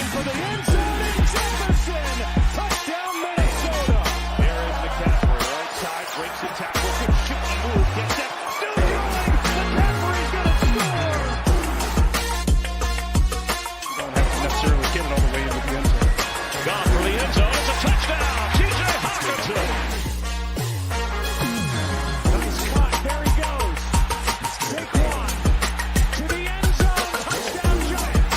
For the end zone, and Jefferson! Touchdown, Minnesota! There is McCaffrey, right side, breaks the tackle, good shooting move, gets that, still going! McCaffrey's gonna score! You don't have to necessarily get it all the way into the end zone. Gone for the end zone, it's a touchdown! T.J. Hawkinson! Nice cut, there he goes! Take one, to the end zone, touchdown Giants!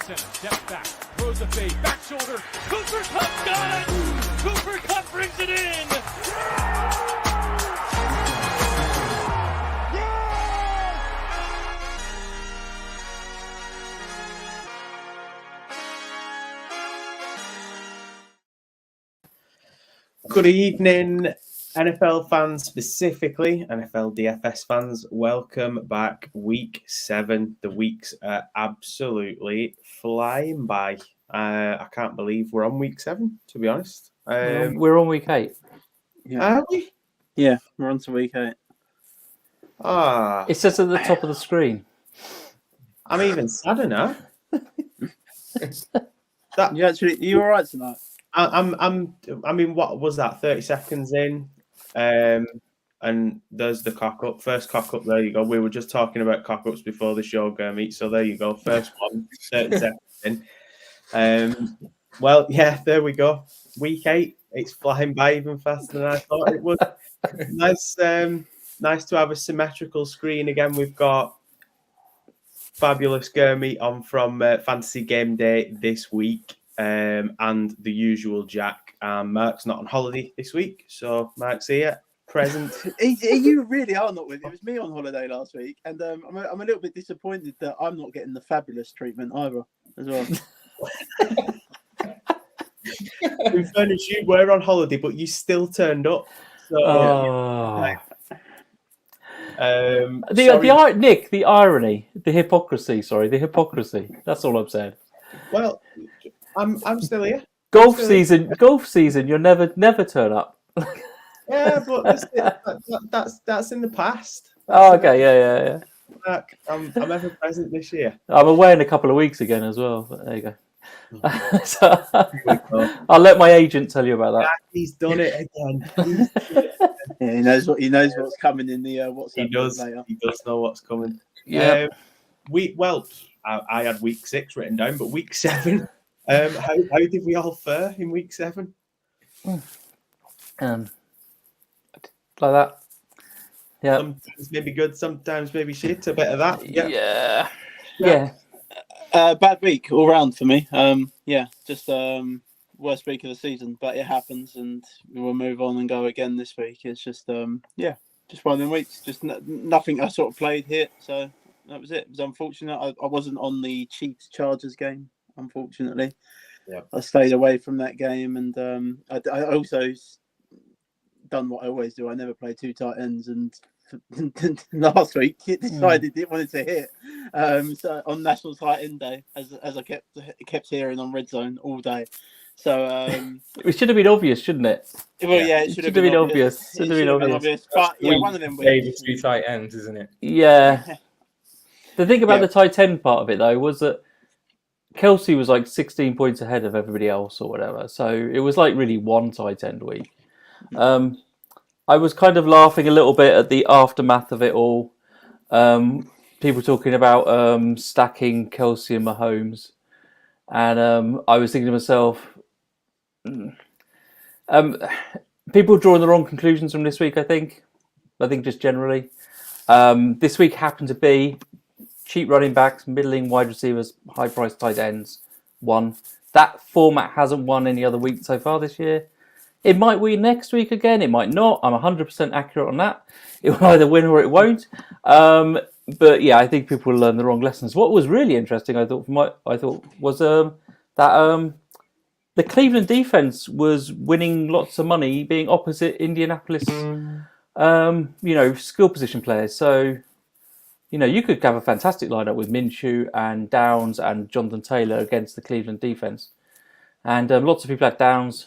Step back, throws a fade, back shoulder, Cooper Kupp got it! Cooper Kupp brings it in! Good evening, NFL fans, specifically NFL DFS fans. Welcome back. Week 7. The weeks are absolutely flying by. I can't believe we're on week 7, to be honest. We're on week 8. Are we? Yeah, we're on to week 8. It says at the top of the screen. I'm even sadder now. You all right tonight? I mean, what was that? 30 seconds in, and there's the cock up. First cock up. There you go. We were just talking about cock ups before the show, Gurmeet. So there you go. First one, 30 seconds in. Well, yeah, there we go. Week 8. It's flying by even faster than I thought it would. Nice to have a symmetrical screen again. We've got fabulous Gurmeet on from Fantasy Gameday this week. And the usual Jack. Mark's not on holiday this week, so Mark's here, present. You really are not with it. It was me on holiday last week, and I'm a little bit disappointed that I'm not getting the fabulous treatment either, as well. In fairness, you were on holiday, but you still turned up. So, Nick, the irony, the hypocrisy. That's all I'm saying. Well, I'm still here. Golf season. You never turn up. Yeah, but that's in the past. Okay, yeah. Mark, I'm ever present this year. I'm away in a couple of weeks again as well. But there you go. So, I'll let my agent tell you about that. He's done it again. Yeah, he knows what's coming in the WhatsApp. He does know what's coming. Yeah. I had week 6 written down, but week 7. How did we all fare in week 7? Like that. Yeah. Sometimes maybe good, sometimes maybe shit. A bit of that. Yeah. Bad week all round for me. Just worst week of the season, but it happens, and we'll move on and go again this week. It's just just one of them weeks. Just nothing I sort of played hit, so that was it. It was unfortunate. I wasn't on the Chiefs Chargers game, unfortunately. Yeah, I stayed away from that game, and I also done what I always do. I never play 2 tight ends, and last week it decided it wanted to hit. So on National Tight End Day, as I kept hearing on Red Zone all day. So it should have been obvious, shouldn't it? Well, yeah, it should have been obvious. Should have been obvious. But yeah, one of them weeks. 2 tight ends, isn't it? Yeah. The thing about the tight end part of it, though, was that Kelsey was like 16 points ahead of everybody else or whatever. So it was like really one tight end week. I was kind of laughing a little bit at the aftermath of it all. People talking about stacking Kelsey and Mahomes. And I was thinking to myself, people drawing the wrong conclusions from this week, I think just generally. This week happened to be cheap running backs, middling wide receivers, high-priced tight ends won. That format hasn't won any other week so far this year. It might win next week again. It might not. I'm 100% accurate on that. It will either win or it won't. But yeah, I think people will learn the wrong lessons. What was really interesting, I thought, was that the Cleveland defense was winning lots of money being opposite Indianapolis, skill position players. So, you could have a fantastic lineup with Minshew and Downs and Jonathan Taylor against the Cleveland defense. And lots of people had Downs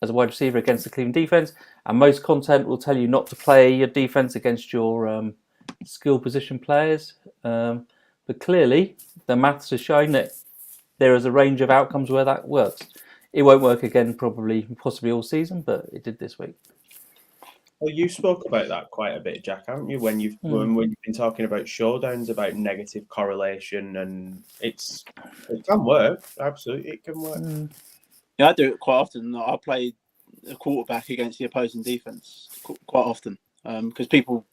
as a wide receiver against the Cleveland defense. And most content will tell you not to play your defense against your skill position players. But clearly, the maths is showing that there is a range of outcomes where that works. It won't work again, possibly all season, but it did this week. Well, you spoke about that quite a bit, Jack, haven't you? When you've been talking about showdowns, about negative correlation, and it can work. Absolutely, it can work. Yeah, I do it quite often. I play a quarterback against the opposing defense quite often because people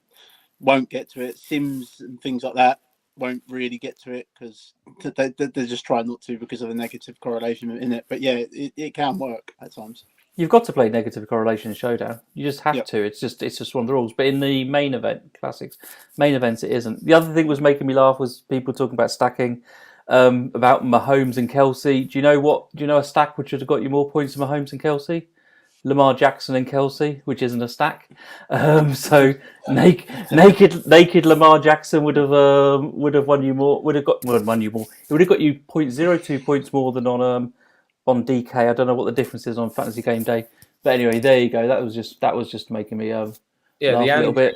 won't get to it. Sims and things like that won't really get to it because they just try not to because of the negative correlation in it. But yeah, it can work at times. You've got to play negative correlation in Showdown. You just have to. It's just one of the rules. But in the main event, classics, main events, it isn't. The other thing was making me laugh was people talking about stacking, about Mahomes and Kelsey. Do you know a stack which would have got you more points than Mahomes and Kelsey? Lamar Jackson and Kelsey, which isn't a stack. So naked Lamar Jackson would have won you more. Would have got you more. It would have got you 0.02 points more than on DK. I don't know what the difference is on Fantasy Game Day, but anyway, there you go. That was just making me laugh a little bit.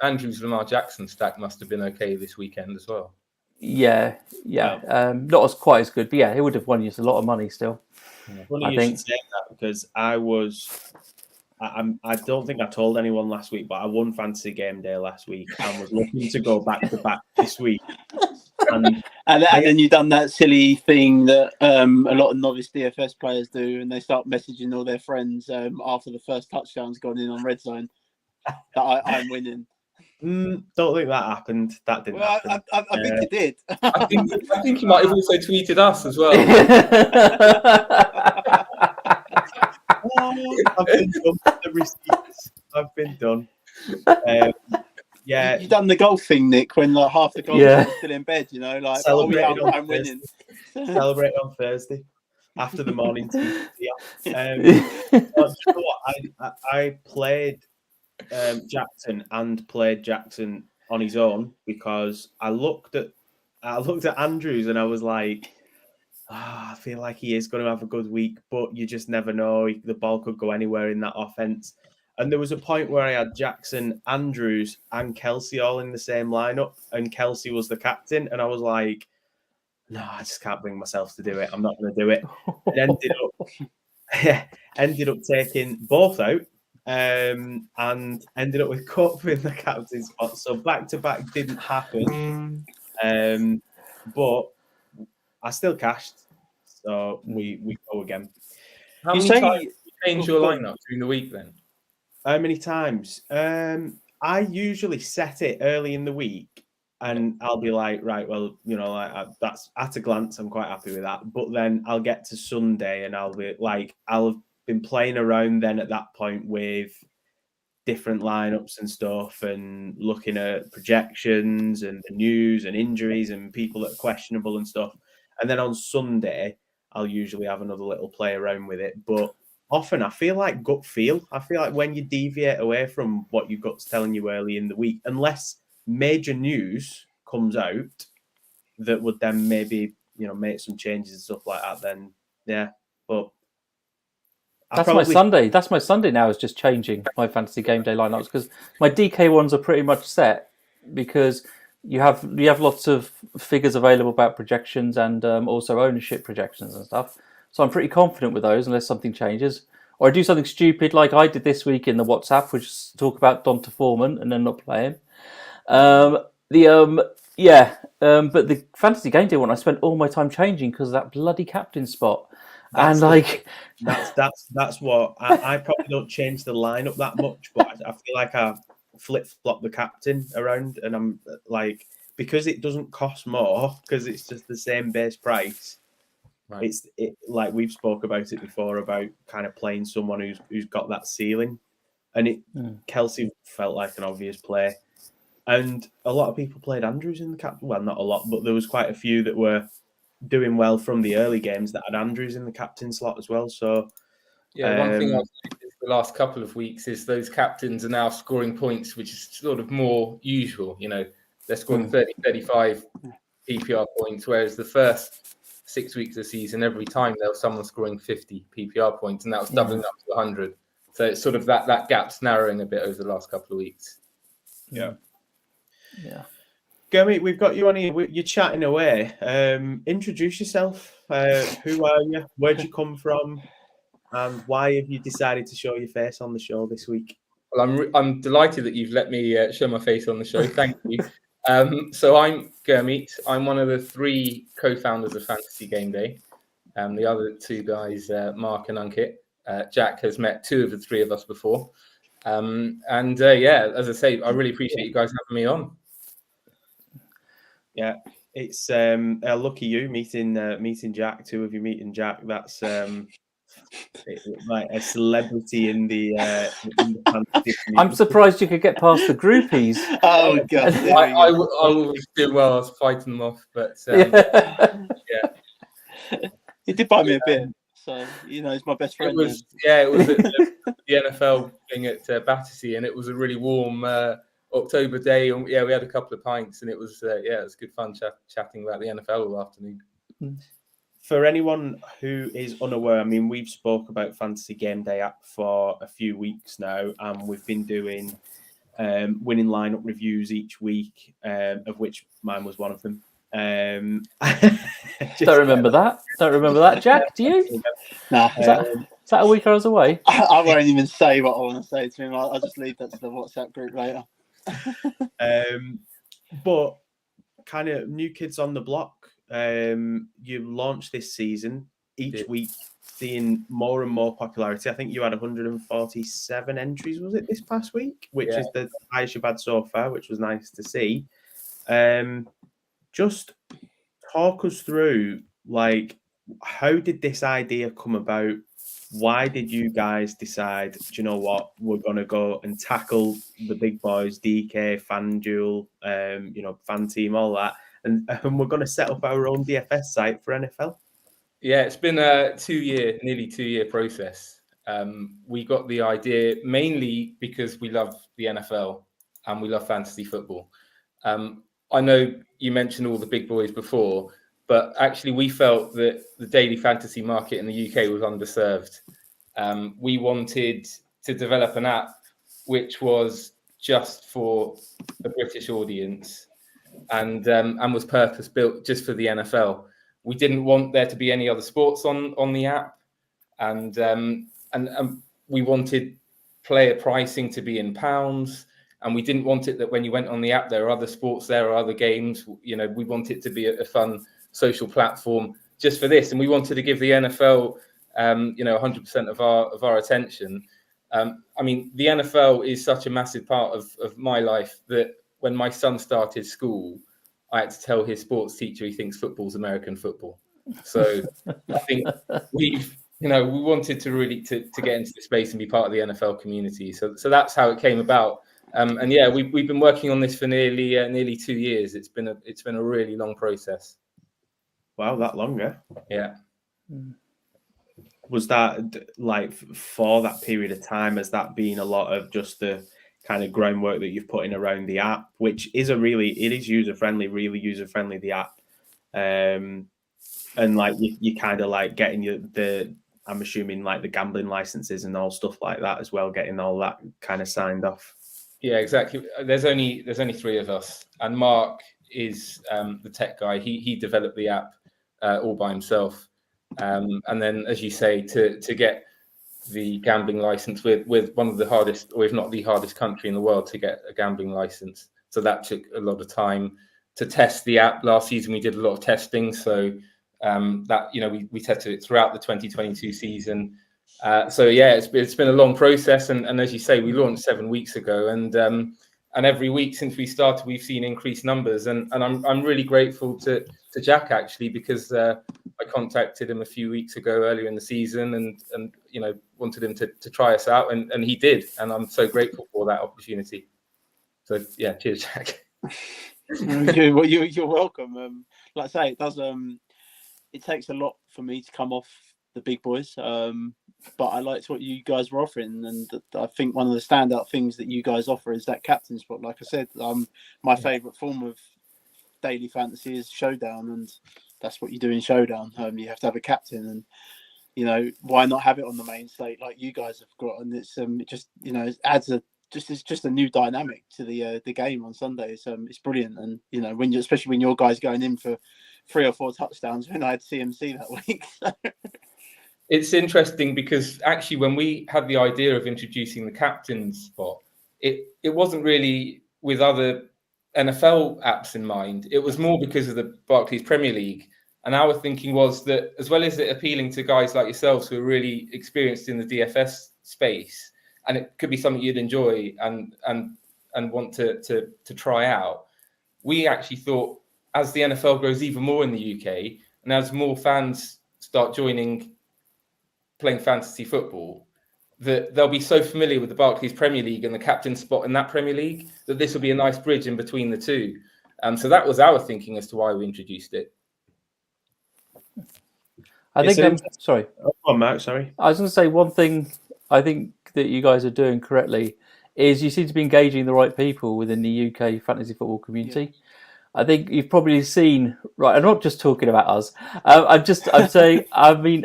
Andrews Lamar Jackson stack must have been okay this weekend as well. Yeah. Not quite as good, but yeah, it would have won you a lot of money still. Funny you should say that because I don't think I told anyone last week, but I won Fantasy Game Day last week and was looking to go back to back this week. And then you've done that silly thing that a lot of novice DFS players do, and they start messaging all their friends after the first touchdown's gone in on red zone that I'm winning. Don't think that happened. That didn't happen. I think it did. I think you might have also tweeted us as well. I've been done with the receipts. I've been done. Yeah, you've done the golf thing, Nick. When like half the golfers are still in bed, I'm winning. Celebrate on Thursday after the morning tea. You know what? I played Jackson and played Jackson on his own because I looked at Andrews and I was like, I feel like he is going to have a good week, but you just never know. The ball could go anywhere in that offense. And there was a point where I had Jackson, Andrews, and Kelsey all in the same lineup, and Kelsey was the captain, and I was like, no, I just can't bring myself to do it. I'm not going to do it. And ended up taking both out. And ended up with Cup in the captain spot. So back-to-back didn't happen. But I still cashed. So we go again. How many times did you change your lineup during the week then? How many times? I usually set it early in the week and I'll be like, right, well, that's at a glance, I'm quite happy with that. But then I'll get to Sunday and I'll be like, I'll have been playing around then at that point with different lineups and stuff and looking at projections and the news and injuries and people that are questionable and stuff. And then on Sunday, I'll usually have another little play around with it. But often I feel like gut feel. I feel like when you deviate away from what your gut's telling you early in the week, unless major news comes out that would then maybe, make some changes and stuff like that, then yeah. But my Sunday. That's my Sunday now is just changing my Fantasy Game Day lineups because my DK ones are pretty much set because you have lots of figures available about projections and also ownership projections and stuff. So I'm pretty confident with those unless something changes. Or I do something stupid like I did this week in the WhatsApp, which is talk about Donta Foreman and then not play him. But the Fantasy Game Day one, I spent all my time changing because of that bloody captain spot. That's what I probably don't change the lineup that much, but I feel like I flip-flop the captain around and I'm like, because it doesn't cost more because it's just the same base price. Right. It's like we've spoke about it before about kind of playing someone who's got that ceiling, and Kelsey felt like an obvious play, and a lot of people played Andrews in the captain. Well, not a lot, but there was quite a few that were doing well from the early games that had Andrews in the captain slot as well. So Yeah, one thing I've noticed the last couple of weeks is those captains are now scoring points, which is sort of more usual. They're scoring 30, 35 PPR points, whereas the first 6 weeks of the season, every time there was someone scoring 50 PPR points, and that was doubling up to 100. So it's sort of that gap's narrowing a bit over the last couple of weeks. Yeah. Yeah. Gurmeet, we've got you on here. You're chatting away. Introduce yourself. Who are you? Where'd you come from? And why have you decided to show your face on the show this week? Well, I'm delighted that you've let me show my face on the show. Thank you. So I'm Gurmeet. I'm one of the 3 co-founders of Fantasy Gameday. The other 2 guys, Mark and Ankit. Jack has met 2 of the 3 of us before. As I say, I really appreciate you guys having me on. Yeah, it's lucky you meeting Jack. 2 of you meeting Jack. That's like a celebrity in the fantasy community. I'm surprised you could get past the groupies. Oh God! I was doing well. I was fighting them off, but He did buy me a beer, so he's my best friend. it was at the NFL thing at Battersea, and it was a really warm October day, and we had a couple of pints, and it was it was good fun chatting about the NFL all afternoon. For anyone who is unaware, I mean, we've spoke about Fantasy Gameday App for a few weeks now, and we've been doing winning lineup reviews each week, of which mine was one of them. Don't remember that. Don't remember that, Jack. Do you? Nah. Is that a week I was away? I won't even say what I want to say to him. I'll just leave that to the WhatsApp group later. But kind of new kids on the block. You launched this season, each week seeing more and more popularity. I think you had 147 entries, was it, this past week? Which is the highest you've had so far, which was nice to see. Just talk us through, like, how did this idea come about? Why did you guys decide, do you know what, we're going to go and tackle the big boys, DK, FanDuel, Fan Team, all that, and we're going to set up our own DFS site for NFL? Yeah, it's been a nearly 2 year process. We got the idea mainly because we love the NFL and we love fantasy football. I know you mentioned all the big boys before, but actually we felt that the daily fantasy market in the UK was underserved. We wanted to develop an app which was just for a British audience and was purpose built just for the NFL. We didn't want there to be any other sports on the app, and we wanted player pricing to be in pounds, and we didn't want it that when you went on the app there are other sports, there are other games. We want it to be a fun social platform just for this, and we wanted to give the NFL 100% of our attention. I mean, the NFL is such a massive part of my life that when my son started school, I had to tell his sports teacher he thinks football's American football. So I think we wanted to really to get into the space and be part of the NFL community. So that's how it came about. We've been working on this for nearly 2 years. It's been a really long process. Wow, that longer? Yeah. Was that, like, for that period of time, has that been a lot of just the kind of groundwork that you've put in around the app, which is it is user-friendly, really user-friendly, the app. And like you kind of like getting I'm assuming like the gambling licenses and all stuff like that as well, getting all that kind of signed off. Yeah, exactly. There's only 3 of us, and Mark is the tech guy. He developed the app all by himself. And then, as you say, to get the gambling license with one of the hardest, or if not the hardest country in the world to get a gambling license. So that took a lot of time to test the app. Last season, we did a lot of testing. So we tested it throughout the 2022 season. It's been a long process. And as you say, we launched 7 weeks ago, and every week since we started, we've seen increased numbers. And I'm really grateful to Jack, actually, because I contacted him a few weeks ago earlier in the season and wanted him to try us out, and he did, and I'm so grateful for that opportunity. So yeah, cheers, Jack. You're welcome. Like I say, it does it takes a lot for me to come off the big boys. But I liked what you guys were offering, and I think one of the standout things that you guys offer is that captain spot. Like I said, my favourite form of daily fantasy is Showdown, and that's what you do in Showdown. You have to have a captain, and you know, why not have it on the main slate like you guys have got? And it's it just, you know, it adds it's just a new dynamic to the game on Sunday. It's brilliant, and you know, especially when your guys going in for 3 or 4 touchdowns when I had CMC that week. It's interesting because actually when we had the idea of introducing the captain spot, it wasn't really with other NFL apps in mind. It was more because of the Barclays Premier League. And our thinking was that as well as it appealing to guys like yourselves who are really experienced in the DFS space, and it could be something you'd enjoy and want to try out, we actually thought as the NFL grows even more in the UK and as more fans start playing fantasy football, that they'll be so familiar with the Barclays Premier League and the captain spot in that Premier League that this will be a nice bridge in between the two. So that was our thinking as to why we introduced it. I think sorry. Oh, come on, Mark, sorry. I was going to say one thing I think that you guys are doing correctly is you seem to be engaging the right people within the UK fantasy football community. Yeah. I think you've probably seen, right, I'm not just talking about us. I'm saying, I mean,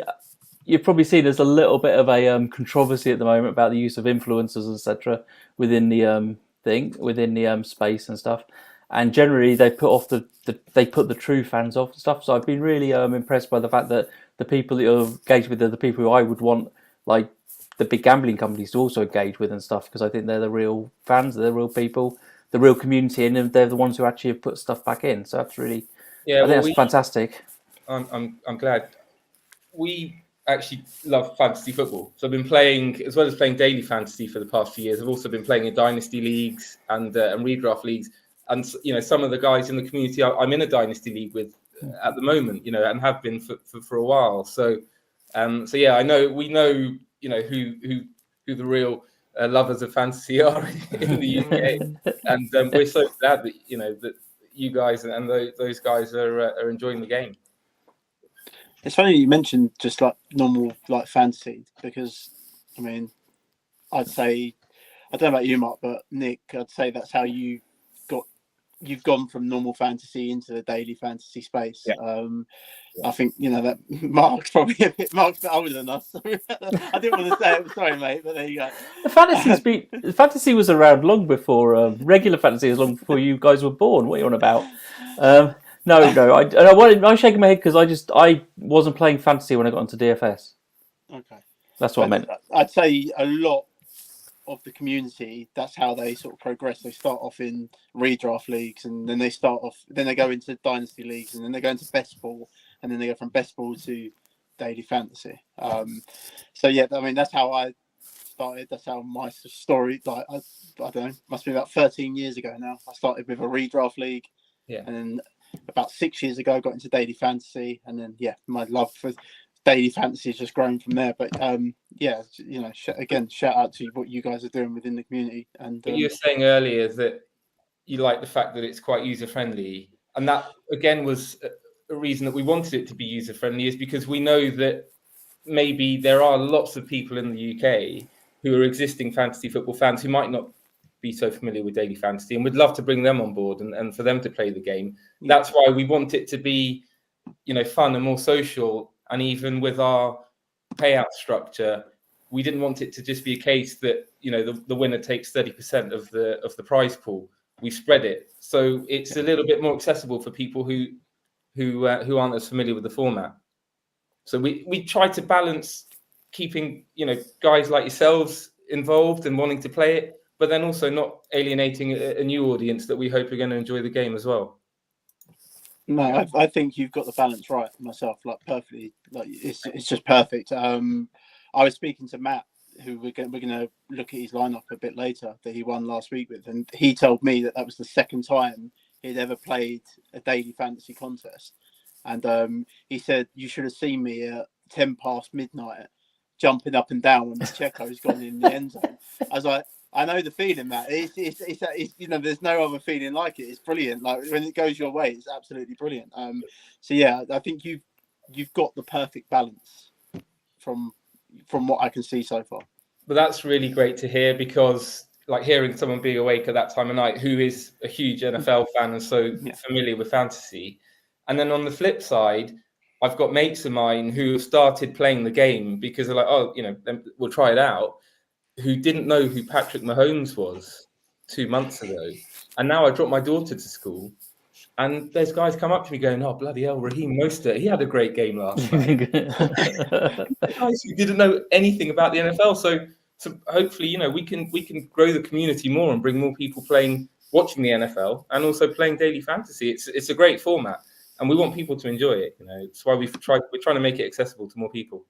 you've probably seen there's a little bit of a controversy at the moment about the use of influencers, etc., within the space and stuff. And generally, they put the true fans off and stuff. So I've been really impressed by the fact that the people that you're engaged with are the people who I would want, like the big gambling companies, to also engage with and stuff, because I think they're the real fans, they're the real people, the real community, and they're the ones who actually have put stuff back in. So that's really, I think that's fantastic. I'm glad. We actually love fantasy football. So I've been playing, as well as playing daily fantasy for the past few years, I've also been playing in dynasty leagues and redraft leagues. And you know, some of the guys in the community I'm in a dynasty league with at the moment, you know, and have been for a while. So yeah, we know, you know, who the real lovers of fantasy are in the UK, and we're so glad that, you know, that you guys and those guys are enjoying the game. It's funny you mentioned just like normal like fantasy, because I mean, I'd say, I don't know about you, Mark, but Nick, I'd say that's how you've gone from normal fantasy into the daily fantasy space. Yeah. I think, you know, that Mark's probably Mark's a bit older than us. So I didn't want to say it. Sorry, mate, but there you go. The fantasy was around long before regular fantasy, as long before you guys were born. What are you on about? No. I'm shaking my head because I wasn't playing fantasy when I got into DFS. Okay, that's what I meant. I'd say a lot of the community, that's how they sort of progress. They start off in redraft leagues, and then they go into dynasty leagues, and then they go into best ball, and then they go from best ball to daily fantasy. So yeah, I mean, that's how I started. That's how my story, like, I don't know, must be about 13 years ago now. I started with a redraft league, and then about 6 years ago I got into daily fantasy, and then my love for daily fantasy has just grown from there. But you know, shout out to what you guys are doing within the community. And you were saying earlier that you like the fact that it's quite user friendly, and that again was a reason that we wanted it to be user friendly, is because we know that maybe there are lots of people in the UK who are existing fantasy football fans who might not be so familiar with daily fantasy, and we'd love to bring them on board and for them to play the game. That's why we want it to be, you know, fun and more social. And even with our payout structure, we didn't want it to just be a case that, you know, the winner takes 30% of the prize pool. We spread it, so it's a little bit more accessible for people who aren't as familiar with the format. So we try to balance keeping, you know, guys like yourselves involved and wanting to play it, but then also not alienating a new audience that we hope are going to enjoy the game as well. No, I think you've got the balance right myself, like perfectly. Like it's just perfect. I was speaking to Matt, who we're going to look at his lineup a bit later, that he won last week with, and he told me that was the second time he'd ever played a daily fantasy contest, and he said, you should have seen me at 10 past midnight jumping up and down when Pacheco's gone in the end zone. I was like, I know the feeling, Matt. It's you know, there's no other feeling like it. It's brilliant. Like when it goes your way, it's absolutely brilliant. So yeah, I think you've got the perfect balance from what I can see so far. But that's really great to hear, because like hearing someone be awake at that time of night who is a huge NFL fan and so familiar with fantasy. And then on the flip side, I've got mates of mine who have started playing the game because they're like, oh, we'll try it out, who didn't know who Patrick Mahomes was 2 months ago. And now I dropped my daughter to school, and there's guys come up to me going, oh, bloody hell, Raheem Mostert, he had a great game last night. Guys who didn't know anything about the NFL. So hopefully, we can grow the community more and bring more people watching the NFL and also playing daily fantasy. It's a great format, and we want people to enjoy it. It's why we're trying to make it accessible to more people.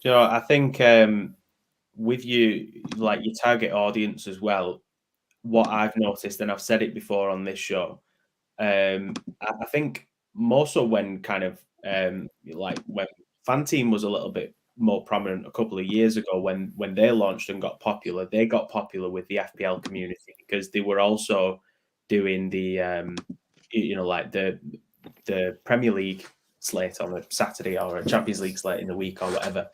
I think with you, like your target audience as well, what I've noticed, and I've said it before on this show, I think more so when kind of like when Fan Team was a little bit more prominent a couple of years ago, when they launched and got popular, they got popular with the FPL community because they were also doing the like the Premier League slate on a Saturday or a Champions League slate in the week or whatever.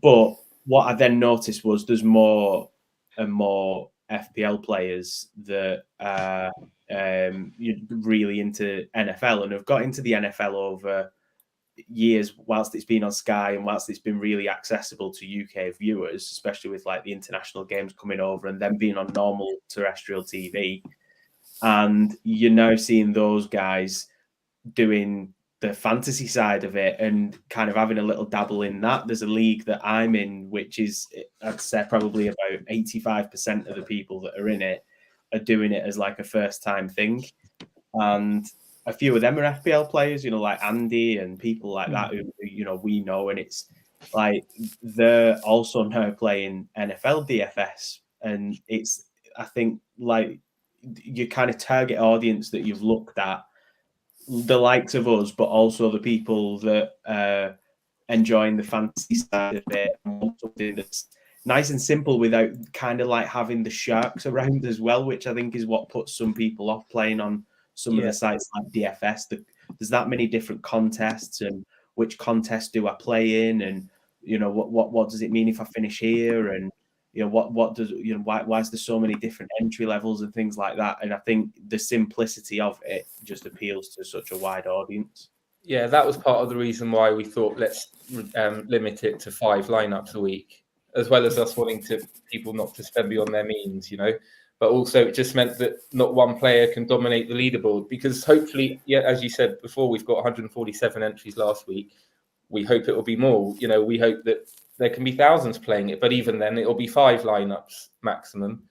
But what I then noticed was there's more and more FPL players that are really into NFL and have got into the NFL over years whilst it's been on Sky and whilst it's been really accessible to UK viewers, especially with like the international games coming over and then being on normal terrestrial TV. And you're now seeing those guys doing the fantasy side of it and kind of having a little dabble in that. There's a league that I'm in, which is, I'd say probably about 85% of the people that are in it are doing it as like a first time thing. And a few of them are FPL players, like Andy and people like that who we know. And it's like, they're also now playing NFL DFS. And it's, I think, like your kind of target audience that you've looked at, the likes of us, but also the people that are enjoying the fantasy side of it, and something that's nice and simple without kind of like having the sharks around as well, which I think is what puts some people off playing on some of the sites like DFS. There's that many different contests, and which contest do I play in, and what does it mean if I finish here, and what does why is there so many different entry levels and things like that. And I think the simplicity of it just appeals to such a wide audience. Yeah, that was part of the reason why we thought let's limit it to 5 lineups a week, as well as us wanting people not to spend beyond their means, But also it just meant that not one player can dominate the leaderboard, because hopefully, as you said before, we've got 147 entries last week. We hope it will be more. We hope that there can be thousands playing it, but even then it will be 5 lineups maximum,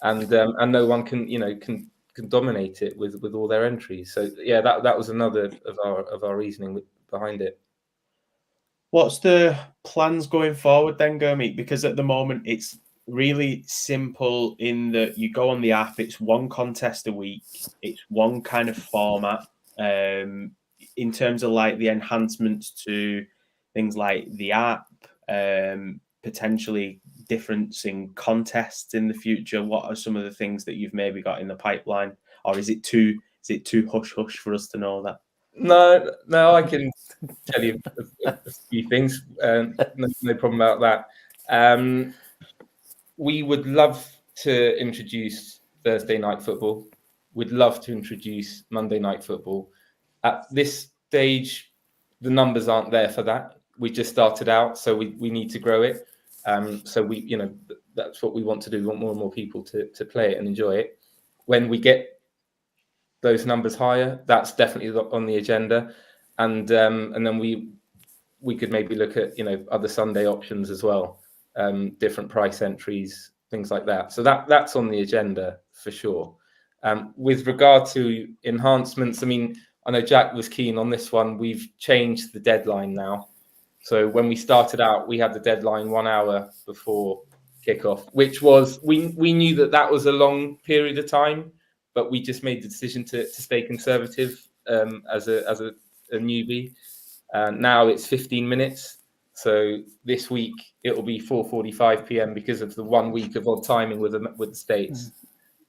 and no one can can dominate it with all their entries. So yeah, that was another of our reasoning behind it. What's the plans going forward then, Gurmeet? Because at the moment it's really simple in that you go on the app, it's one contest a week, it's one kind of format. In terms of like the enhancements to things like the app, potentially difference in contests in the future, what are some of the things that you've maybe got in the pipeline, or is it too hush hush for us to know that? No, I can tell you a few things. No problem about that. We would love to introduce Thursday night football. We'd love to introduce Monday night football. At this stage, the numbers aren't there for that. We just started out, so we need to grow it. So that's what we want to do. We want more and more people to play it and enjoy it. When we get those numbers higher, that's definitely on the agenda, and then we could maybe look at other Sunday options as well, different price entries, things like that. So that's on the agenda for sure. With regard to enhancements, I mean, I know Jack was keen on this one. We've changed the deadline now. So when we started out, we had the deadline 1 hour before kickoff, which was we knew that was a long period of time, but we just made the decision to stay conservative as a newbie. Now it's 15 minutes. So this week it will be 4:45 p.m. because of the 1 week of odd timing with the States.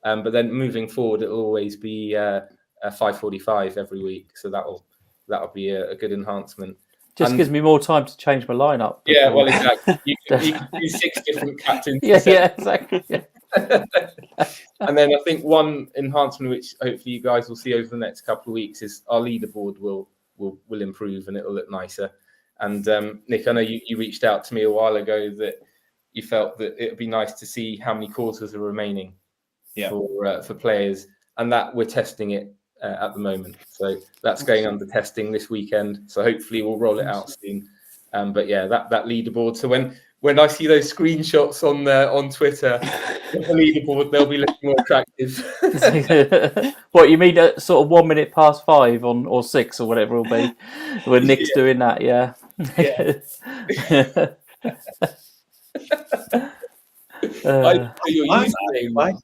But then moving forward, it will always be 5:45 every week. So that'll that'll be a good enhancement. Just gives me more time to change my lineup. Yeah, before- well, exactly. You can do 6 different captains. yeah, exactly. Yeah. And then I think one enhancement which hopefully you guys will see over the next couple of weeks is our leaderboard will improve and it'll look nicer. And Nick, I know you reached out to me a while ago that you felt that it would be nice to see how many quarters are remaining for players, and that we're testing it at the moment. So that's going under testing this weekend. So hopefully we'll roll it out soon. But yeah, that leaderboard. So when I see those screenshots on Twitter, the leaderboard, they'll be looking more attractive. What you mean? Sort of 1 minute past 5 or 6 or whatever it'll be when Nick's doing that. Yeah. I know your username.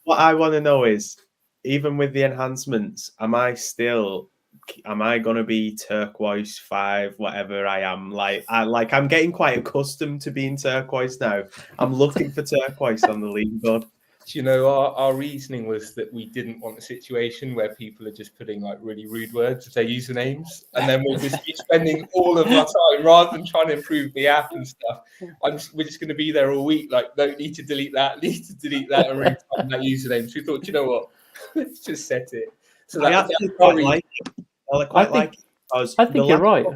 What I want to know is, even with the enhancements, am I going to be turquoise 5, whatever I am? I'm getting quite accustomed to being turquoise now. I'm looking for turquoise on the leaderboard. Do you know, our reasoning was that we didn't want a situation where people are just putting like really rude words as their usernames, and then we'll just be spending all of our time rather than trying to improve the app and stuff. We're just going to be there all week, like, don't need to delete that, and retype that username. So we thought, you know what, let's just set it. So I actually quite like it. I think you're right.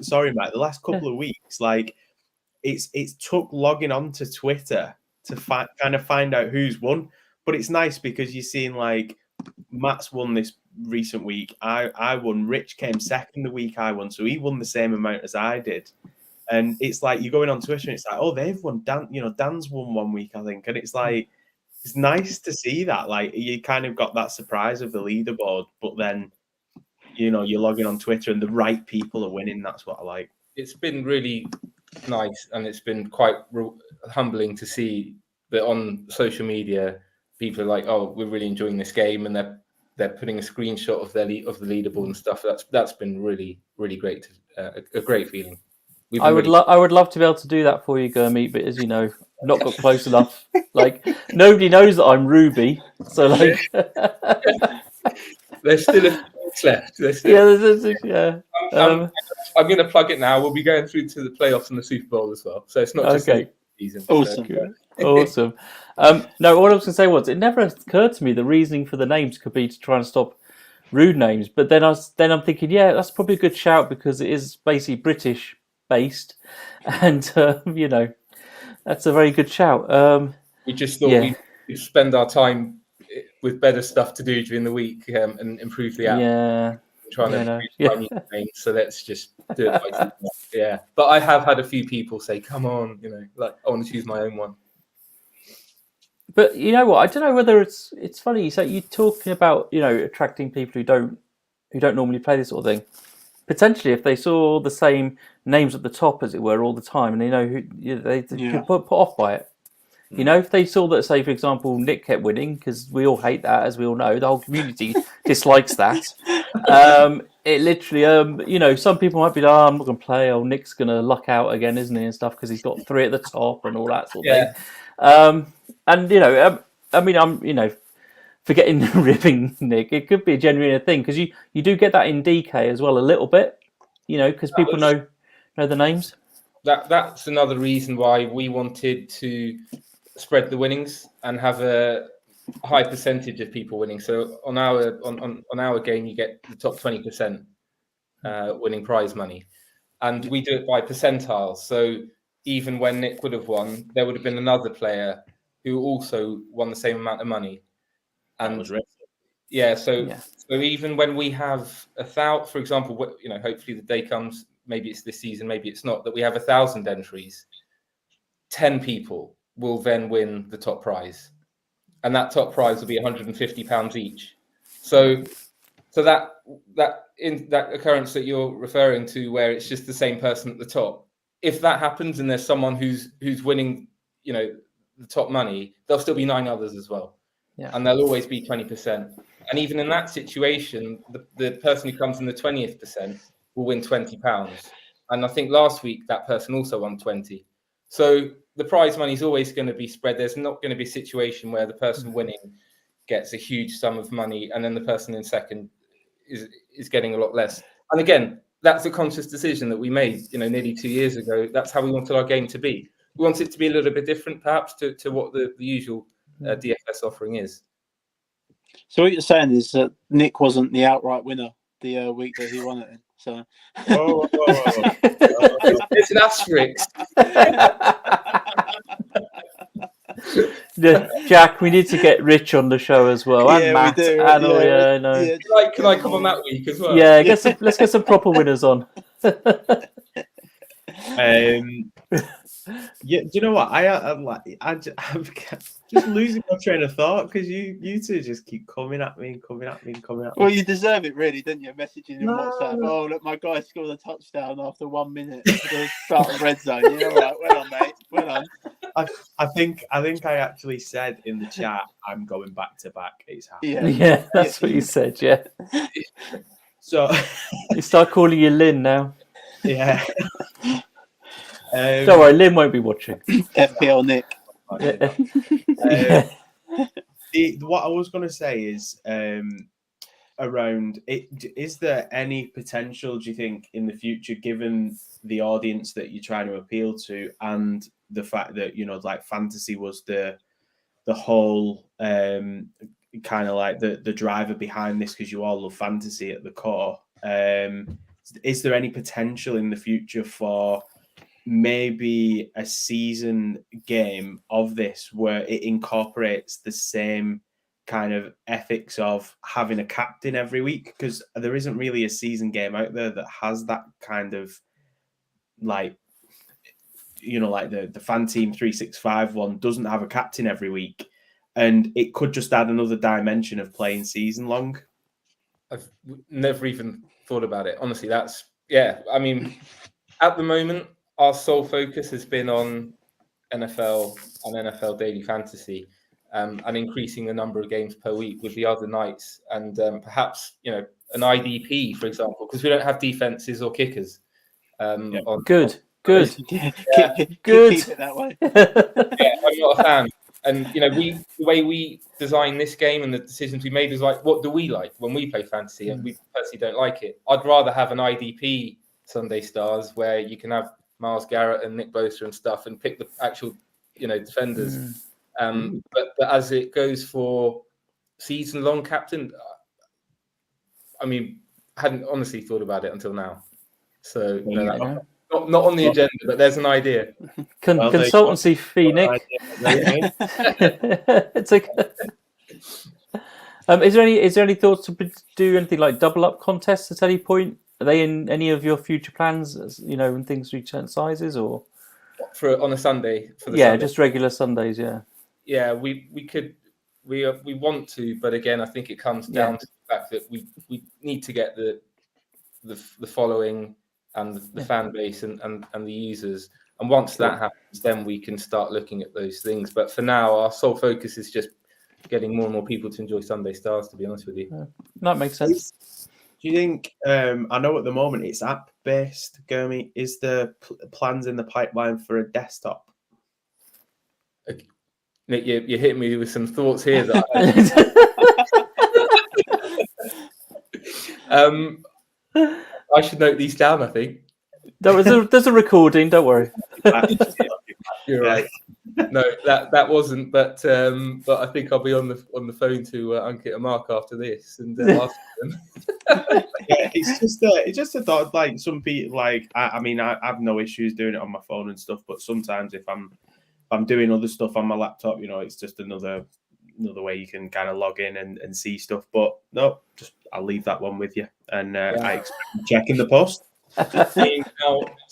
Sorry, Mike. The last couple of weeks, like it's took logging on to Twitter to kind of find out who's won. But it's nice because you're seeing like Matt's won this recent week. I won. Rich came second the week I won, so he won the same amount as I did. And it's like you're going on Twitter and it's like, oh, they've won. Dan's won 1 week, I think, and it's like it's nice to see that. Like you kind of got that surprise of the leaderboard, but then you're logging on Twitter and the right people are winning. That's what I like. It's been really nice, and it's been quite humbling to see that on social media people are like, oh, we're really enjoying this game, and they're putting a screenshot of the leaderboard and stuff. That's been really, really great. A great feeling. I would love to be able to do that for you, Gurmeet, but as you know, not got close enough. Like nobody knows that I'm Ruby, so like there's still a few weeks left. I'm going to plug it now. We'll be going through to the playoffs and the Super Bowl as well, so it's not just the season. Awesome, awesome. No, what I was going to say was it never occurred to me the reasoning for the names could be to try and stop rude names, but then I'm thinking, yeah, that's probably a good shout because it is basically British based, and that's a very good shout. We just thought we'd spend our time with better stuff to do during the week and improve the app. Yeah. Trying to improve my name, so let's just do it. Yeah, but I have had a few people say, "Come on, like I want to choose my own one." But you know what? I don't know whether it's funny. So you're talking about attracting people who don't normally play this sort of thing. Potentially, if they saw the same names at the top, as it were, all the time, and they know who they could put off by it. If they saw that, say, for example, Nick kept winning, because we all hate that, as we all know, the whole community dislikes that. It literally, some people might be like, oh, I'm not going to play, or Nick's going to luck out again, isn't he, and stuff, because he's got 3 at the top and all that sort of thing. And, I'm, forgetting ribbing Nick, it could be a genuine thing, because you do get that in DK as well a little bit, because people know the names. That's another reason why we wanted to spread the winnings and have a high percentage of people winning. So on our game, you get the top 20% winning prize money, and we do it by percentiles. So even when Nick would have won, there would have been another player who also won the same amount of money. And so even when we have 1,000, for example, hopefully the day comes, maybe it's this season, maybe it's not, that we have 1,000 entries, 10 people will then win the top prize, and that top prize will be £150 each. So that in that occurrence that you're referring to, where it's just the same person at the top, if that happens and there's someone who's winning, the top money, there'll still be 9 others as well, and there'll always be 20%. And even in that situation, the person who comes in the 20th percent will win £20. And I think last week that person also won 20. So the prize money is always going to be spread. There's not going to be a situation where the person winning gets a huge sum of money, and then the person in second is getting a lot less. And again, that's a conscious decision that we made, nearly 2 years ago. That's how we wanted our game to be. We want it to be a little bit different, perhaps, to what the usual DFS offering is. So what you're saying is that Nick wasn't the outright winner the week that he won it in. So Whoa. It's an asterisk. Yeah, Jack, we need to get Rich on the show as well, and Yeah, we Matt. do. And Yeah, no. yeah. Can I come on that week as well? Yeah, let's get some proper winners on. Yeah, do you know what? I'm just losing my train of thought because you two just keep coming at me. Well, you deserve it, really, didn't you? Messaging in WhatsApp. Oh, look, my guy scored a touchdown after 1 minute for the start of red zone. Yeah, all right. Well on, mate. Well on. I think I actually said in the chat I'm going back to back. It's happening. Yeah, that's what you said. Yeah. So You start calling you Lynn now. yeah. Don't worry, Lynn won't be watching. FPL Nick. What I was going to say is around it. Is there any potential, do you think, in the future, given the audience that you're trying to appeal to, and the fact that like fantasy was the whole kind of like the driver behind this, because you all love fantasy at the core? Is there any potential in the future for maybe a season game of this where it incorporates the same kind of ethics of having a captain every week? Because there isn't really a season game out there that has that kind of like, like the Fan Team 365 one doesn't have a captain every week, and it could just add another dimension of playing season long. I've never even thought about it. Honestly, I mean, at the moment, our sole focus has been on NFL and NFL daily fantasy, and increasing the number of games per week with the other nights, and perhaps an IDP, for example, because we don't have defenses or kickers. Good. Good. Good. Keep it that way. Yeah, I'm not a fan. And the way we design this game and the decisions we made is like, what do we like when we play fantasy? And we personally don't like it. I'd rather have an IDP Sunday Stars where you can have Myles Garrett and Nick Bosa and stuff, and pick the actual, defenders. But as it goes for season-long captain, I mean, I hadn't honestly thought about it until now. So not on the agenda, but there's an idea. Consultancy fee, Nick. It's like. Is there any thoughts to do anything like double up contests at any point? Are they in any of your future plans? When things reach certain sizes, or on a Sunday? Sunday? Just regular Sundays. Yeah, we could. We want to, but again, I think it comes down to the fact that we need to get the following and the fan base and the users. And once that happens, then we can start looking at those things. But for now, our sole focus is just getting more and more people to enjoy Sunday Stars, to be honest with you. That makes sense. Do you think, I know at the moment it's app-based, Gurmeet, is there plans in the pipeline for a desktop? Nick, you're hitting me with some thoughts here. That I should note these down, I think. There's a recording, don't worry. You're right. No, that wasn't, but I think I'll be on the phone to Ankit and Mark after this and ask them. Yeah, it's just a thought. Like some people, like I mean, I have no issues doing it on my phone and stuff, but sometimes if I'm doing other stuff on my laptop, it's just another way you can kind of log in and see stuff. But no, I'll leave that one with you, and I expect you check in the post.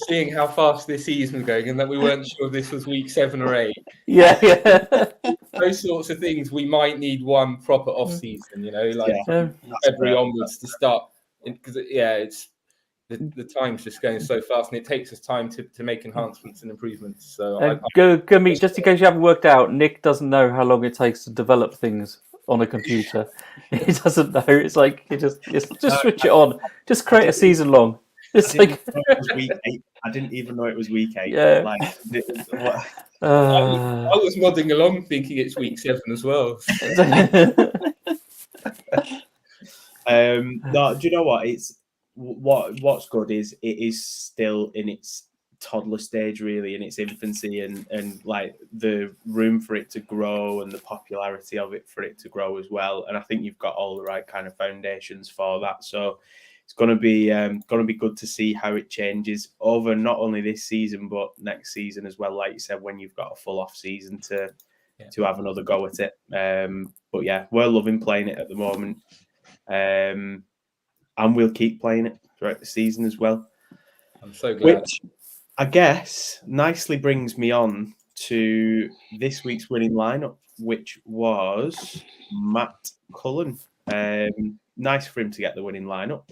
Seeing how fast this season's going, and that we weren't sure if this was week 7 or 8. Yeah. Those sorts of things, we might need one proper off season, February onwards to start, because it's the time's just going so fast, and it takes us time to make enhancements and improvements. So go meet. Just in case you haven't worked out, Nick doesn't know how long it takes to develop things on a computer. He doesn't know. It's like you just switch it on. Just create a season long. It's like week 8 I didn't even know it was week 8. Yeah. Like, what? I was nodding along thinking it's week 7 as well. No, do you know what? It's what's good is it is still in its toddler stage, really, in its infancy, and like the room for it to grow and the popularity of it for it to grow as well. And I think you've got all the right kind of foundations for that. So it's going to be good to see how it changes over not only this season but next season as well. Like you said, when you've got a full off season to have another go at it. But yeah, we're loving playing it at the moment. And we'll keep playing it throughout the season as well. I'm so glad. Which I guess nicely brings me on to this week's winning lineup, which was Matt Cullen. Nice for him to get the winning lineup.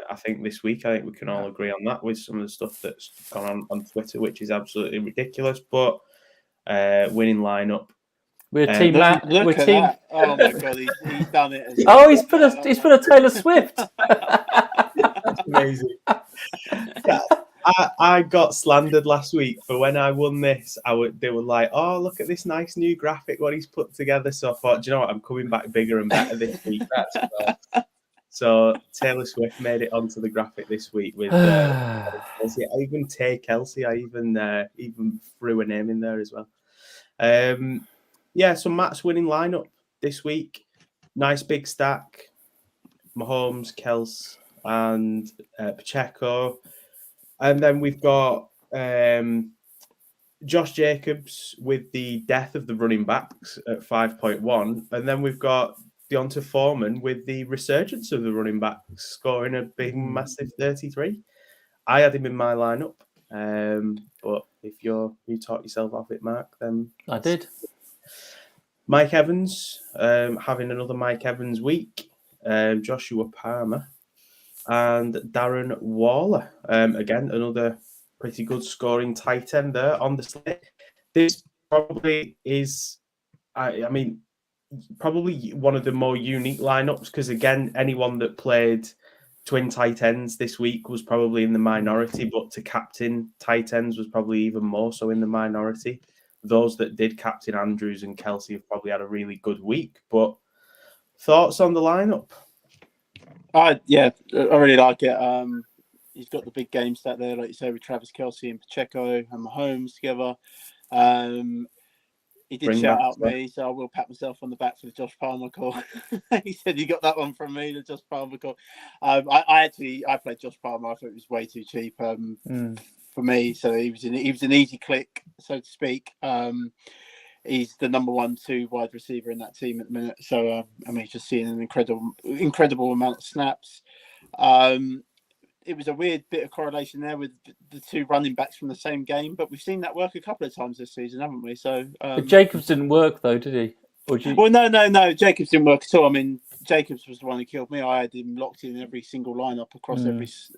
I think this week, I think we can all agree on that with some of the stuff that's gone on Twitter, which is absolutely ridiculous. But winning lineup. We're team Matt. Look We're at team. that. Oh my god, he's done it. Oh, he's put a Taylor Swift. That's amazing. Yeah, I got slandered last week for when I won this. They were like, "Oh, look at this nice new graphic, what he's put together." So I thought, do you know what? I'm coming back bigger and better this week. So Taylor Swift made it onto the graphic this week with Kelsey. I even take Kelsey. I even threw a name in there as well. Yeah, so Matt's winning lineup this week. Nice big stack. Mahomes, Kels, and Pacheco. And then we've got Josh Jacobs with the death of the running backs at 5.1. And then we've got Deonta Foreman with the resurgence of the running backs, scoring a big, massive 33. I had him in my lineup. But if you talk yourself off it, Mark, then... I did. Mike Evans, having another Mike Evans week. Joshua Palmer and Darren Waller. Again, another pretty good scoring tight end there on the slate. This probably is, I mean, probably one of the more unique lineups because, again, anyone that played twin tight ends this week was probably in the minority, but to captain tight ends was probably even more so in the minority. Those that did captain Andrews and Kelsey have probably had a really good week. But thoughts on the lineup? Yeah, I really like it. He's got the big game stat there, like you say, with Travis Kelsey and Pacheco and Mahomes together. He did shout out me, so I will pat myself on the back for the Josh Palmer call. He said you got that one from me, the Josh Palmer call. I played Josh Palmer. I thought it was way too cheap for me, so he was an easy click, so to speak. He's the number 1-2 wide receiver in that team at the minute. So I mean, he's just seeing an incredible amount of snaps. It was a weird bit of correlation there with the two running backs from the same game, but we've seen that work a couple of times this season, haven't we? So but Jacobs didn't work though, did he? Well, no. Jacobs didn't work at all. I mean, Jacobs was the one who killed me. I had him locked in every single lineup across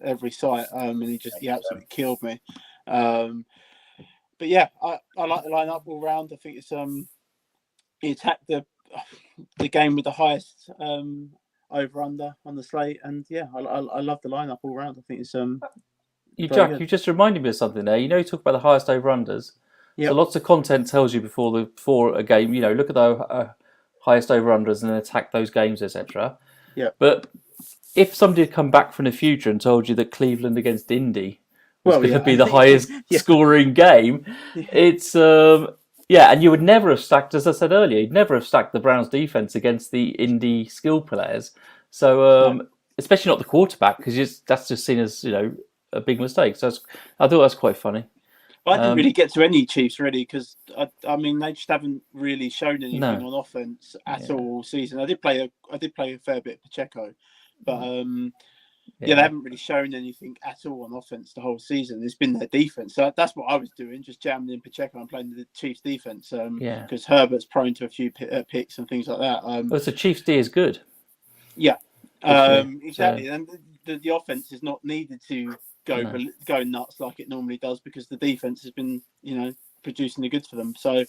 every site, and he absolutely killed me. But yeah, I like the lineup all round. I think it's he attacked the game with the highest over under on the slate, and yeah, I love the lineup all round. I think it's you just reminded me of something there. You talk about the highest over unders. Yep. So lots of content tells you before a game, look at the highest over unders and then attack those games, etc. Yeah. But if somebody had come back from the future and told you that Cleveland against Indy was going to be the highest scoring game, it's and you would never have stacked, as I said earlier, you'd never have stacked the Browns defense against the Indy skill players. So especially not the quarterback, because that's just seen as a big mistake. So I thought that's quite funny. I didn't really get to any Chiefs really because I mean they just haven't really shown anything on offense at all season. I did play a fair bit of Pacheco, but they haven't really shown anything at all on offense the whole season. It's been their defense. So that's what I was doing, just jamming in Pacheco and playing the Chiefs defense. Because Herbert's prone to a few picks and things like that. So Chiefs D is good. Yeah, exactly. So, and the offense is not needed to go nuts like it normally does because the defense has been producing the goods for them. So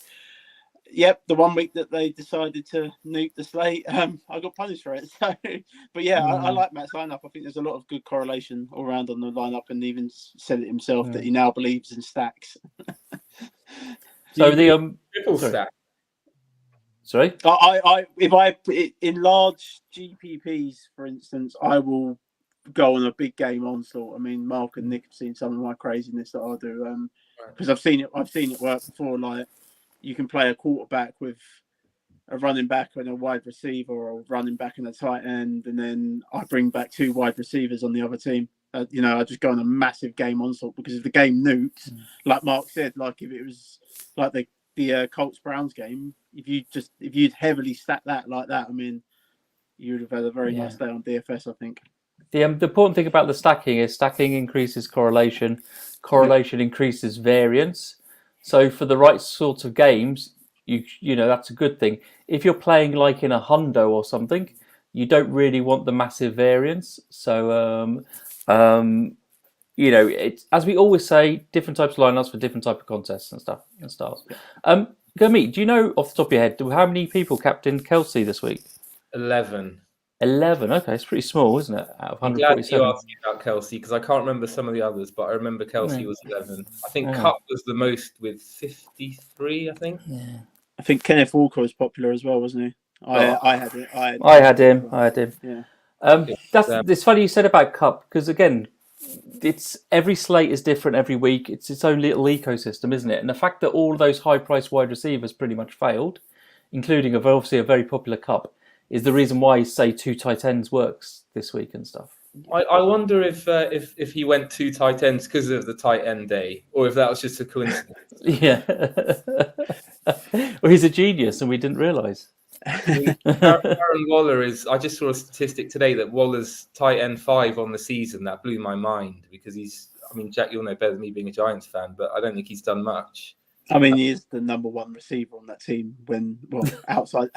Yep, the 1 week that they decided to nuke the slate, I got punished for it. So, but yeah, I like Matt's lineup. I think there's a lot of good correlation all around on the lineup, and even said it himself that he now believes in stacks. So triple sorry. stack. Sorry. If I in large GPPs, for instance, I will go on a big game onslaught. I mean, Mark and Nick have seen some of my craziness that I do, because I've seen it work before. Like, you can play a quarterback with a running back and a wide receiver, or a running back and a tight end, and then I bring back 2 wide receivers on the other team. I just go on a massive game onslaught, because if the game nukes, like Mark said, like if it was like the Colts Browns game, if you'd heavily stack that like that, I mean, you'd have had a very nice day on DFS, I think. The important thing about the stacking is stacking increases correlation. Correlation increases variance. So for the right sorts of games, you know that's a good thing. If you're playing like in a hundo or something, you don't really want the massive variance. So it's, as we always say, different types of lineups for different type of contests and stuff and styles. Gurmeet, do you know off the top of your head how many people captained Kelsey this week? 11. 11. Okay, it's pretty small, isn't it? Out of I'm glad 147. you asked me about Kelsey, because I can't remember some of the others, but I remember Kelsey was 11. I think Cup was the most with 53, I think. Yeah. I think Kenneth Walker was popular as well, wasn't he? I had it. I had him. Yeah. It's funny you said about Cup, because again, it's every slate is different every week. It's its own little ecosystem, isn't it? And the fact that all of those high-priced wide receivers pretty much failed, including obviously a very popular Cup, is the reason why, say, 2 tight ends works this week and stuff. I wonder if he went 2 tight ends because of the tight end day, or if that was just a coincidence. Yeah. Well, he's a genius, and we didn't realise. Aaron Waller is. I just saw a statistic today that Waller's tight end 5 on the season. That blew my mind, because he's. I mean, Jack, you'll know better than me being a Giants fan, but I don't think he's done much. I mean, he is the number 1 receiver on that team. Outside,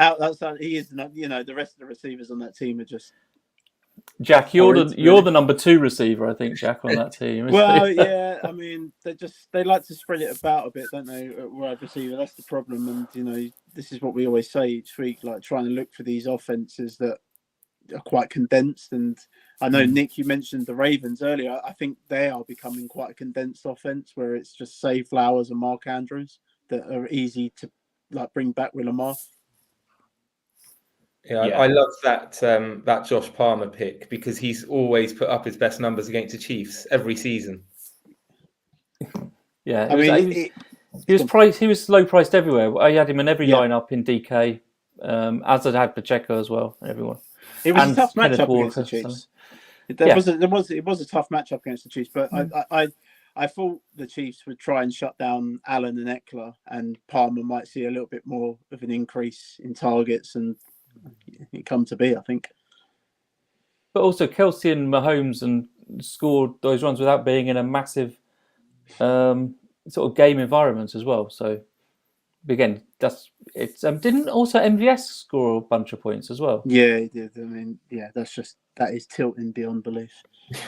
he is. The rest of the receivers on that team are just. Jack, you're the number 2 receiver, I think, Jack, on that team. Well, yeah. I mean, they like to spread it about a bit, don't they? At wide receiver, that's the problem. And this is what we always say each week, like trying to look for these offenses that are quite condensed. And I know, Nick, you mentioned the Ravens earlier. I think they are becoming quite a condensed offense, where it's just Say Flowers and Mark Andrews that are easy to bring back with Lamar. Yeah, I love that Josh Palmer pick, because he's always put up his best numbers against the Chiefs every season. Yeah, he was low priced everywhere. I had him in every lineup in DK, as I had Pacheco as well. Everyone. It was a tough matchup against the Chiefs. It was a tough matchup against the Chiefs, but I thought the Chiefs would try and shut down Allen and Eckler, and Palmer might see a little bit more of an increase in targets, and it come to be, I think. But also Kelsey and Mahomes and scored those runs without being in a massive sort of game environment as well. So again, didn't also MVS score a bunch of points as well? Yeah, he did. I mean, yeah, that is tilting beyond belief.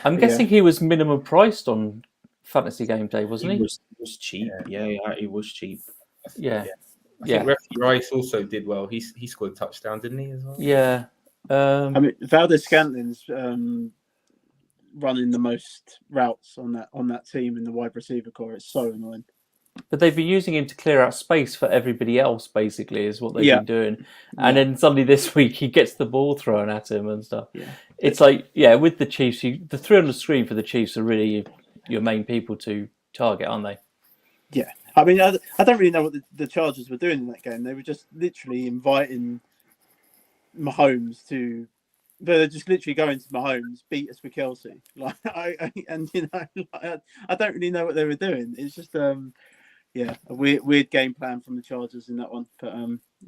I'm guessing he was minimum priced on Fantasy Gameday, wasn't he? He was cheap. Yeah, he was cheap. Yeah. I think Refugee Rice also did well. He scored a touchdown, didn't he, as well? Yeah. I mean, Valdez-Scantlin's running the most routes on that team in the wide receiver core. It's so annoying. But they've been using him to clear out space for everybody else, basically, is what they've been doing. And then suddenly this week he gets the ball thrown at him and stuff. Yeah. It's like, with the Chiefs, the 3 on the screen for the Chiefs are really your main people to target, aren't they? Yeah. I mean, I don't really know what the Chargers were doing in that game. They were just literally inviting Mahomes to... They're just literally going to Mahomes, beat us with Kelsey. I don't really know what they were doing. It's just... a weird game plan from the Chargers in that one. But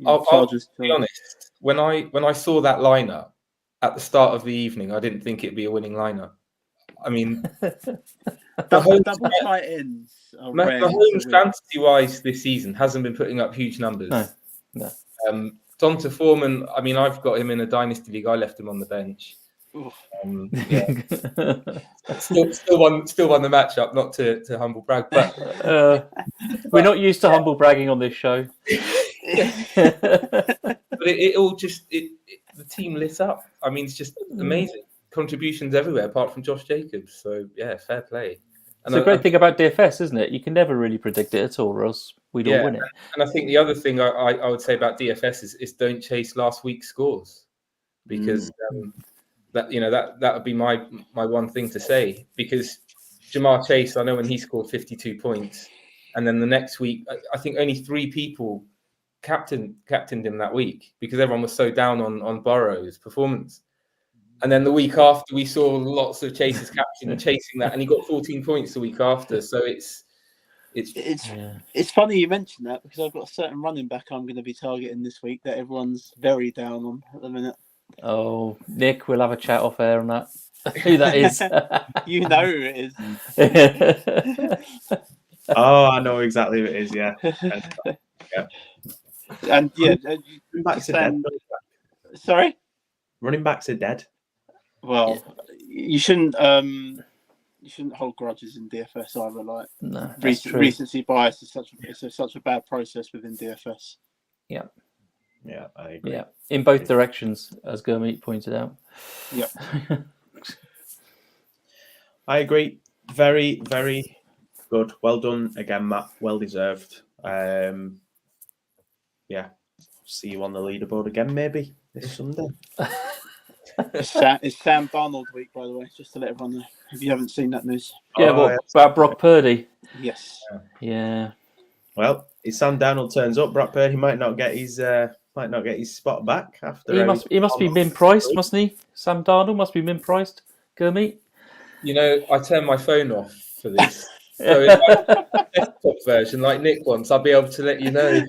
I'll be honest. When I saw that lineup at the start of the evening, I didn't think it'd be a winning lineup. I mean, double tight ends. Mahomes fantasy-wise this season hasn't been putting up huge numbers. No. Donta Foreman. I mean, I've got him in a dynasty league. I left him on the bench. Still won the matchup, not to humble brag, but we're not used to humble bragging on this show. But it all just the team lit up. I mean, it's just amazing contributions everywhere, apart from Josh Jacobs. So yeah, fair play. It's a great thing about DFS, isn't it? You can never really predict it at all, or else we'd all win it. And I think the other thing I would say about DFS is don't chase last week's scores, because that would be my one thing to say, because Jamar Chase, I know when he scored 52 points, and then the next week I think only 3 people captained him that week because everyone was so down on Burrow's performance. And then the week after, we saw lots of Chase's chasing that, and he got 14 points the week after. So it's funny you mentioned that, because I've got a certain running back I'm going to be targeting this week that everyone's very down on at the minute. Oh, Nick, we'll have a chat off air on that. Who that is? You know who it is. Oh, I know exactly who it is. Yeah. And yeah, running backs are dead. Sorry, Running backs are dead. Well, you shouldn't hold grudges in DFS either. Like, no, recency bias is such a bad process within DFS. Yeah, I agree. Yeah, in both directions, as Gurmeet pointed out. Yeah, I agree. Very, very good. Well done again, Matt. Well deserved. Yeah, see you on the leaderboard again, maybe this Sunday. It's Sam Darnold week, by the way, just to let everyone know if you haven't seen that news. Yeah, about Brock Purdy? Yes. Yeah. Well, if Sam Darnold turns up, Brock Purdy might not get his spot back after. He must be min-priced, mustn't he? Sam Darnold must be min-priced. Gurmeet? I turned my phone off for this. So if I have a desktop version like Nick wants, I'll be able to let you know.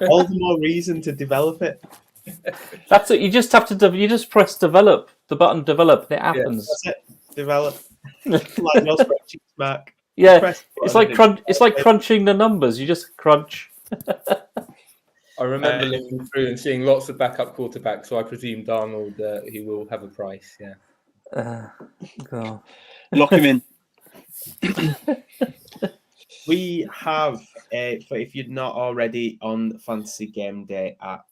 All the more reason to develop it. That's it. You just have to. You just press develop, the button develop, and it happens. That's it. Develop. Like your spreadsheets, Mark. Yeah, it's like crunching the numbers. You just crunch. I remember looking through and seeing lots of backup quarterbacks, so I presume Darnold he will have a price. Yeah. God. Lock him in. We have if you're not already on the Fantasy Gameday app,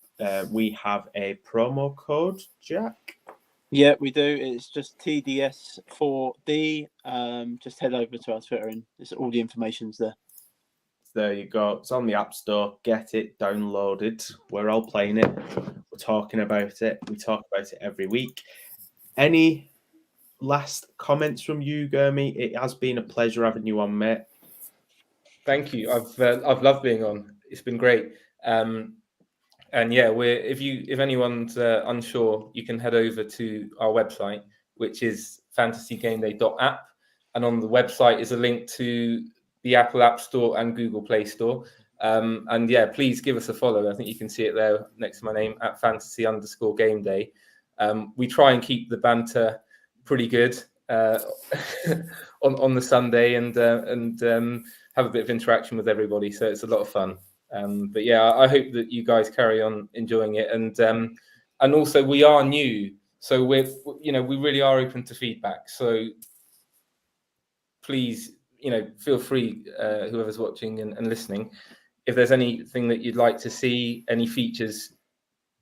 we have a promo code, Jack. Yeah, we do. It's just TDS4D. Just head over to our Twitter and all the information's there. There you go. It's on the App Store. Get it downloaded. We're all playing it. We're talking about it. We talk about it every week. Any last comments from you, Gurmeet? It has been a pleasure having you on, mate. Thank you. I've loved being on. It's been great. And yeah, if anyone's unsure, you can head over to our website, which is fantasygameday.app, and on the website is a link to the Apple App Store and Google Play Store. And yeah, please give us a follow. I think you can see it there next to my name at fantasy_gameday. We try and keep the banter pretty good on the Sunday and have a bit of interaction with everybody. So it's a lot of fun. But yeah, I hope that you guys carry on enjoying it. And also we are new, so we really are open to feedback. So please, feel free, whoever's watching and listening, if there's anything that you'd like to see, any features,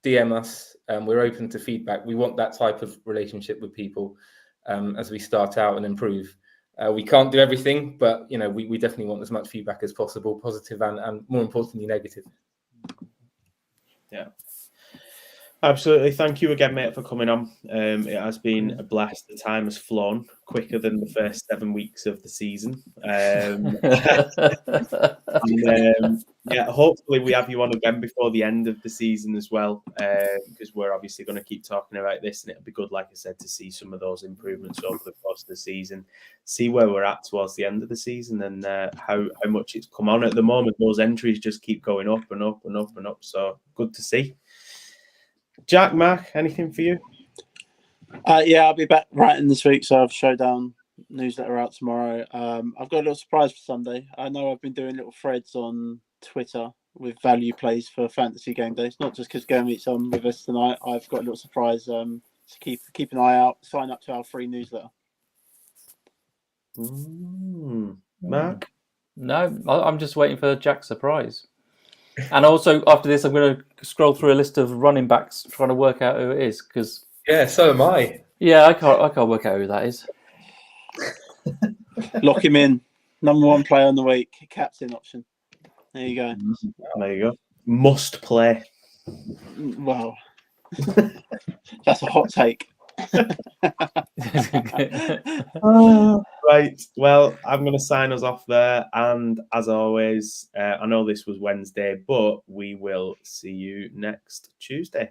DM us. We're open to feedback. We want that type of relationship with people as we start out and improve. We can't do everything, but we definitely want as much feedback as possible, positive and more importantly, negative. Yeah, absolutely. Thank you again, mate, for coming on. It has been a blast. The time has flown quicker than the first 7 weeks of the season. Yeah, hopefully we have you on again before the end of the season as well, because we're obviously going to keep talking about this, and it'll be good, like I said, to see some of those improvements over the course of the season, see where we're at towards the end of the season, and how much it's come on. At the moment, those entries just keep going up and up and up and up, so good to see. Jack, Mark, anything for you? Yeah, I'll be back writing this week, so I have Showdown newsletter out tomorrow. I've got a little surprise for Sunday. I know I've been doing little threads on Twitter with value plays for Fantasy Game Day. It's not just because Gurmeet's on with us tonight. I've got a little surprise. So keep an eye out. Sign up to our free newsletter. Mark? No, I'm just waiting for Jack's surprise. And also, after this, I'm going to scroll through a list of running backs, trying to work out who it is. Because Yeah, so am I. yeah, I can't work out who that is. Lock him in. Number 1 player on the week, captain option. There you go. There you go. Must play. Wow. That's a hot take. Right. Well, I'm going to sign us off there. And as always, I know this was Wednesday, but we will see you next Tuesday.